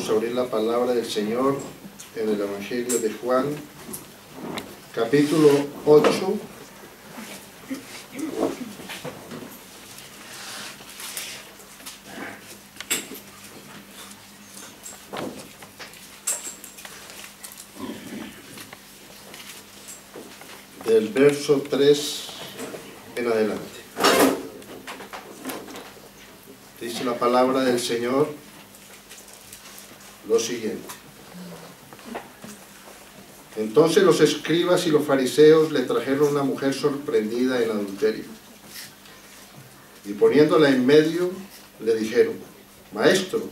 Vamos a abrir la palabra del Señor en el Evangelio de Juan, capítulo 8. Del verso 3 en adelante. Dice la palabra del Señor lo siguiente: Entonces los escribas y los fariseos le trajeron una mujer sorprendida en adulterio, y poniéndola en medio le dijeron: Maestro,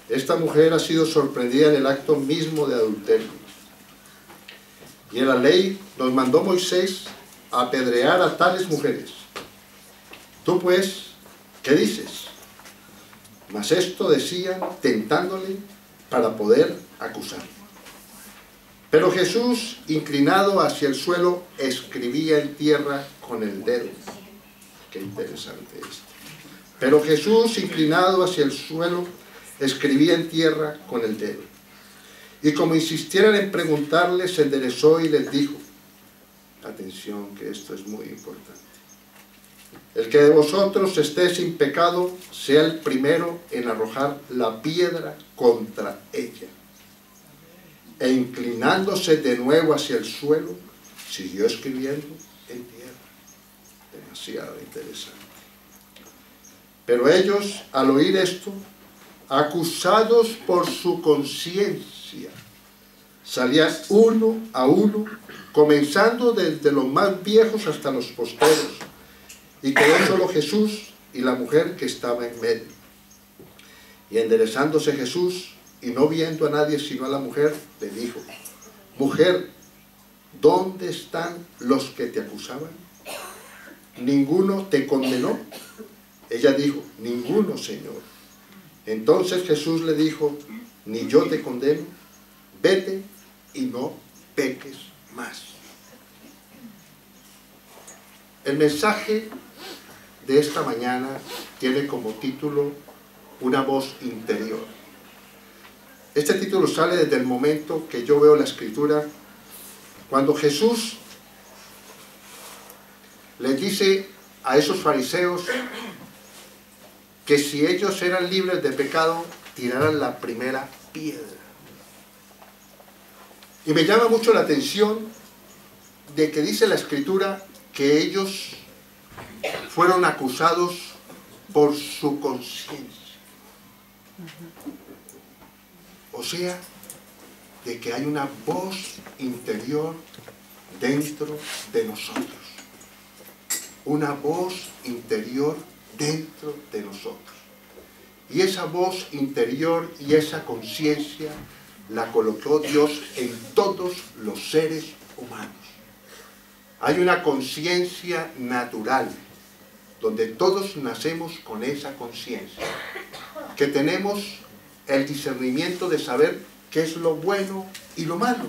esta mujer ha sido sorprendida en el acto mismo de adulterio, y en la ley nos mandó Moisés a apedrear a tales mujeres. Tú pues, ¿qué dices? Mas esto decían tentándole para poder acusarlo. Pero Jesús, inclinado hacia el suelo, escribía en tierra con el dedo. Qué interesante esto. Pero Jesús, inclinado hacia el suelo, escribía en tierra con el dedo. Y como insistieran en preguntarle, se enderezó y les dijo: atención, que esto es muy importante. El que de vosotros esté sin pecado, sea el primero en arrojar la piedra contra ella. E inclinándose de nuevo hacia el suelo, siguió escribiendo en tierra. Demasiado interesante. Pero ellos, al oír esto, acusados por su conciencia, salían uno a uno, comenzando desde los más viejos hasta los postreros, y quedó solo Jesús y la mujer que estaba en medio. Y enderezándose Jesús, y no viendo a nadie sino a la mujer, le dijo: Mujer, ¿dónde están los que te acusaban? ¿Ninguno te condenó? Ella dijo: Ninguno, Señor. Entonces Jesús le dijo: Ni yo te condeno, vete y no peques más. El mensaje de esta mañana tiene como título Una voz interior. Este título sale desde el momento que yo veo la Escritura, cuando Jesús les dice a esos fariseos que si ellos eran libres de pecado, tiraran la primera piedra. Y me llama mucho la atención de que dice la Escritura que ellos fueron acusados por su conciencia. O sea, de que hay una voz interior dentro de nosotros. Una voz interior dentro de nosotros. Y esa voz interior y esa conciencia la colocó Dios en todos los seres humanos. Hay una conciencia natural, donde todos nacemos con esa conciencia, que tenemos el discernimiento de saber qué es lo bueno y lo malo.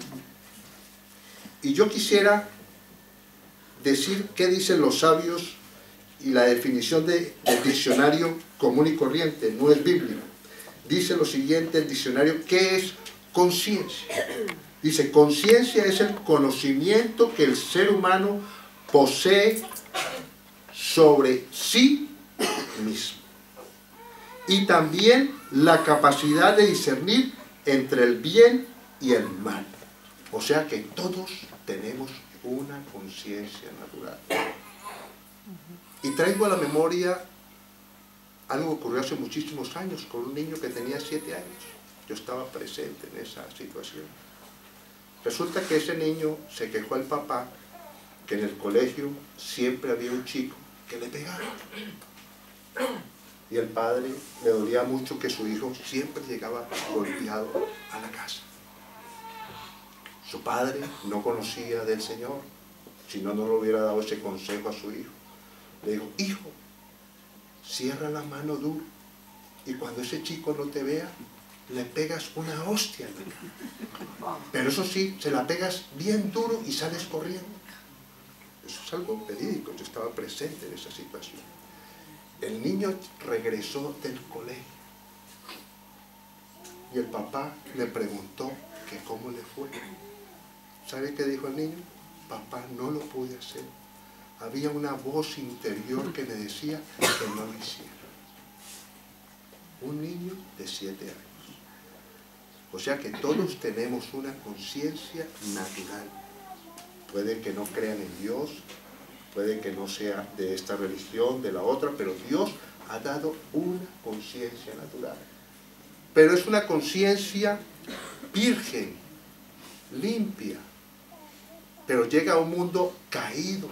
Y yo quisiera decir qué dicen los sabios y la definición del diccionario común y corriente, no es bíblico. Dice lo siguiente el diccionario: ¿qué es conciencia? Dice: conciencia es el conocimiento que el ser humano posee sobre sí mismo, y también la capacidad de discernir entre el bien y el mal. O sea que todos tenemos una conciencia natural. Y traigo a la memoria algo que ocurrió hace muchísimos años con un niño que tenía 7 años. Yo estaba presente en esa situación. Resulta que ese niño se quejó al papá que en el colegio siempre había un chico que le pegaba. Y el padre le dolía mucho que su hijo siempre llegaba golpeado a la casa. Su padre no conocía del Señor, si no, no le hubiera dado ese consejo a su hijo. Le dijo: hijo, cierra la mano duro, y cuando ese chico no te vea, le pegas una hostia. Pero eso sí, se la pegas bien duro y sales corriendo. Eso es algo verídico, yo estaba presente en esa situación. El niño regresó del colegio Y el papá le preguntó que cómo le fue. ¿Sabe qué dijo el niño? Papá, no lo pude hacer. Había una voz interior que me decía que no lo hiciera. Un niño de 7 años. O sea que todos tenemos una conciencia natural. Puede que no crean en Dios, puede que no sea de esta religión, de la otra, pero Dios ha dado una conciencia natural. Pero es una conciencia virgen, limpia. Pero llega a un mundo caído,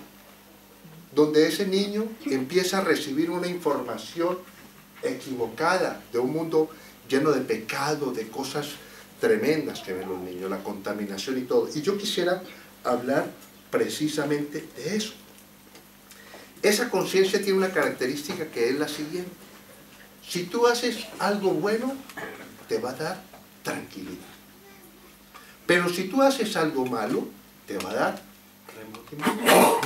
donde ese niño empieza a recibir una información equivocada de un mundo lleno de pecado, de cosas tremendas que ven los niños, la contaminación y todo. Y yo quisiera hablar precisamente de eso. Esa conciencia tiene una característica que es la siguiente. Si tú haces algo bueno, te va a dar tranquilidad. Pero si tú haces algo malo, te va a dar remordimiento.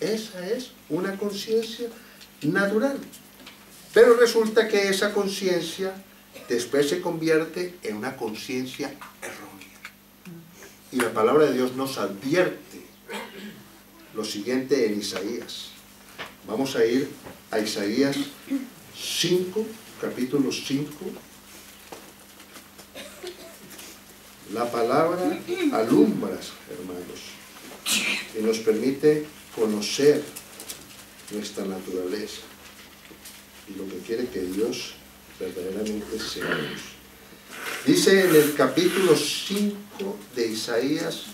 Esa es una conciencia natural. Pero resulta que esa conciencia después se convierte en una conciencia errónea. Y la palabra de Dios nos advierte lo siguiente en Isaías. Vamos a ir a Isaías 5, capítulo 5. La palabra alumbra, hermanos, y nos permite conocer nuestra naturaleza y lo que quiere que Dios verdaderamente seamos. Dice en el capítulo 5 de Isaías,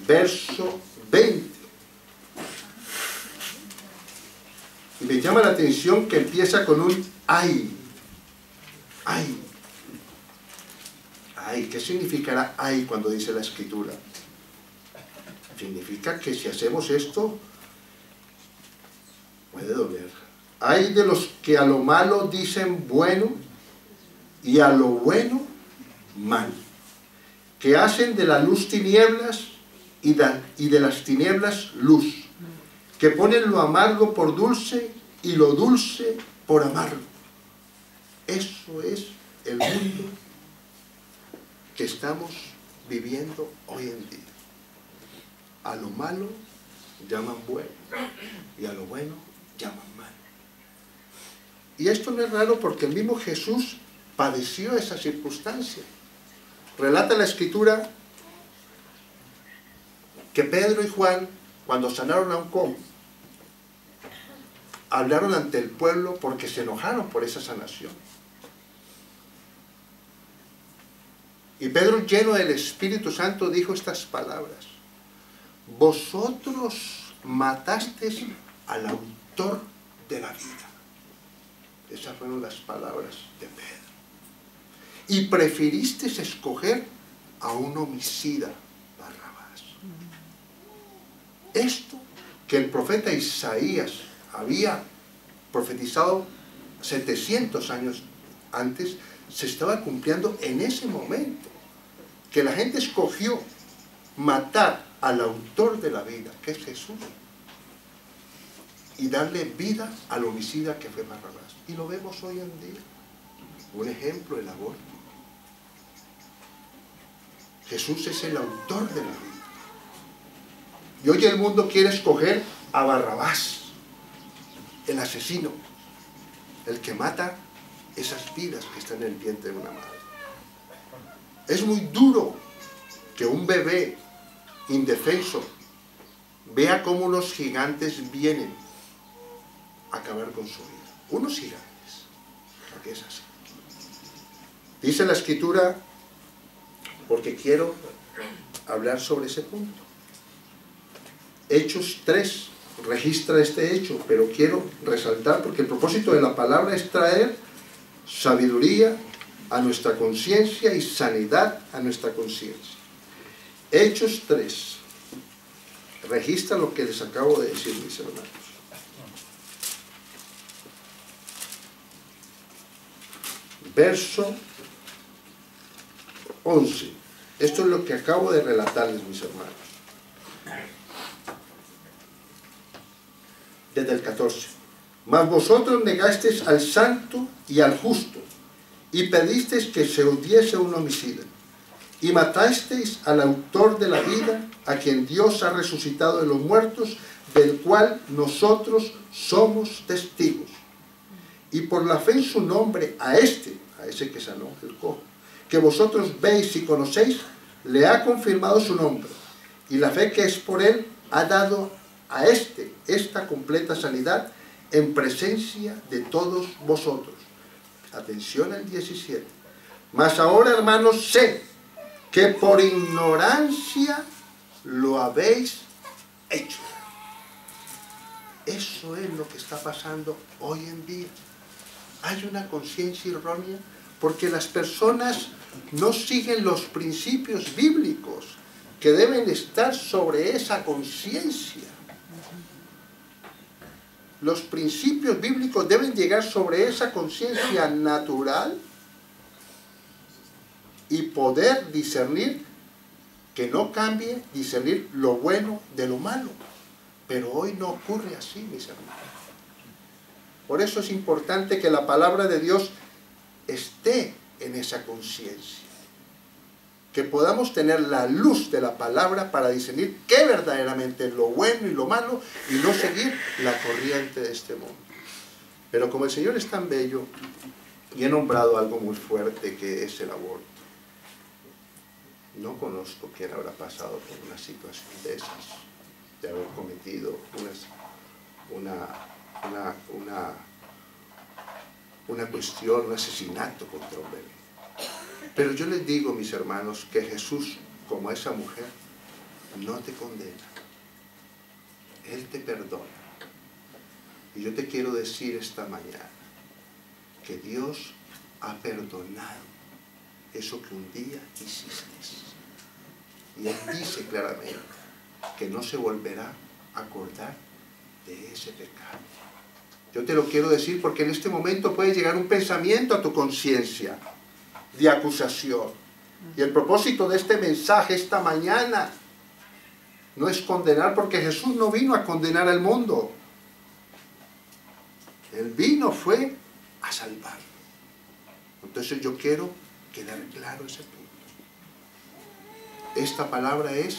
verso 20. Y me llama la atención que empieza con un ay. Ay. Ay, ¿qué significará ay cuando dice la Escritura? Significa que si hacemos esto, puede doler. Ay de los que a lo malo dicen bueno y a lo bueno mal, que hacen de la luz tinieblas y de las tinieblas luz, que ponen lo amargo por dulce y lo dulce por amargo. Eso es el mundo que estamos viviendo hoy en día. A lo malo llaman bueno y a lo bueno llaman mal. Y esto no es raro porque el mismo Jesús padeció esa circunstancia. Relata la Escritura que Pedro y Juan, cuando sanaron a un cojo, hablaron ante el pueblo porque se enojaron por esa sanación. Y Pedro, lleno del Espíritu Santo, dijo estas palabras: vosotros matasteis al autor de la vida. Esas fueron las palabras de Pedro. Y prefiristeis escoger a un homicida, Barrabás. Esto que el profeta Isaías había profetizado 700 años antes, se estaba cumpliendo en ese momento. Que la gente escogió matar al autor de la vida, que es Jesús, y darle vida al homicida que fue Barrabás. Y lo vemos hoy en día. Un ejemplo, el aborto. Jesús es el autor de la vida. Y hoy el mundo quiere escoger a Barrabás, el asesino, el que mata esas vidas que están en el vientre de una madre. Es muy duro que un bebé indefenso vea cómo unos gigantes vienen a acabar con su vida. Unos gigantes, porque es así. Dice la Escritura, porque quiero hablar sobre ese punto. Hechos 3 registra este hecho, pero quiero resaltar porque el propósito de la palabra es traer sabiduría a nuestra conciencia y sanidad a nuestra conciencia. Hechos 3 registra lo que les acabo de decir, mis hermanos. Verso 11. Esto es lo que acabo de relatarles, mis hermanos. Desde el 14. Mas vosotros negasteis al santo y al justo, y pedisteis que se hundiese un homicida, y matasteis al autor de la vida, a quien Dios ha resucitado de los muertos, del cual nosotros somos testigos. Y por la fe en su nombre, a ese que sanó el cojo, que vosotros veis y conocéis, le ha confirmado su nombre, y la fe que es por él ha dado a esta completa sanidad en presencia de todos vosotros. Atención al 17. Mas ahora, hermanos, sé que por ignorancia lo habéis hecho. Eso es lo que está pasando hoy en día. Hay una conciencia errónea porque las personas no siguen los principios bíblicos que deben estar sobre esa conciencia. Los principios bíblicos deben llegar sobre esa conciencia natural y poder discernir, que no cambie, discernir lo bueno de lo malo. Pero hoy no ocurre así, mis hermanos. Por eso es importante que la palabra de Dios esté en esa conciencia. Que podamos tener la luz de la palabra para discernir qué verdaderamente es lo bueno y lo malo y no seguir la corriente de este mundo. Pero como el Señor es tan bello, y he nombrado algo muy fuerte que es el aborto. No conozco quién habrá pasado por una situación de esas, de haber cometido una cuestión, un asesinato contra un bebé. Pero yo les digo, mis hermanos, que Jesús, como esa mujer, no te condena. Él te perdona. Y yo te quiero decir esta mañana que Dios ha perdonado eso que un día hiciste. Y Él dice claramente que no se volverá a acordar de ese pecado. Yo te lo quiero decir porque en este momento puede llegar un pensamiento a tu conciencia de acusación. Y el propósito de este mensaje esta mañana no es condenar, porque Jesús no vino a condenar al mundo. Él fue a salvarlo. Entonces yo quiero quedar claro ese punto. Esta palabra es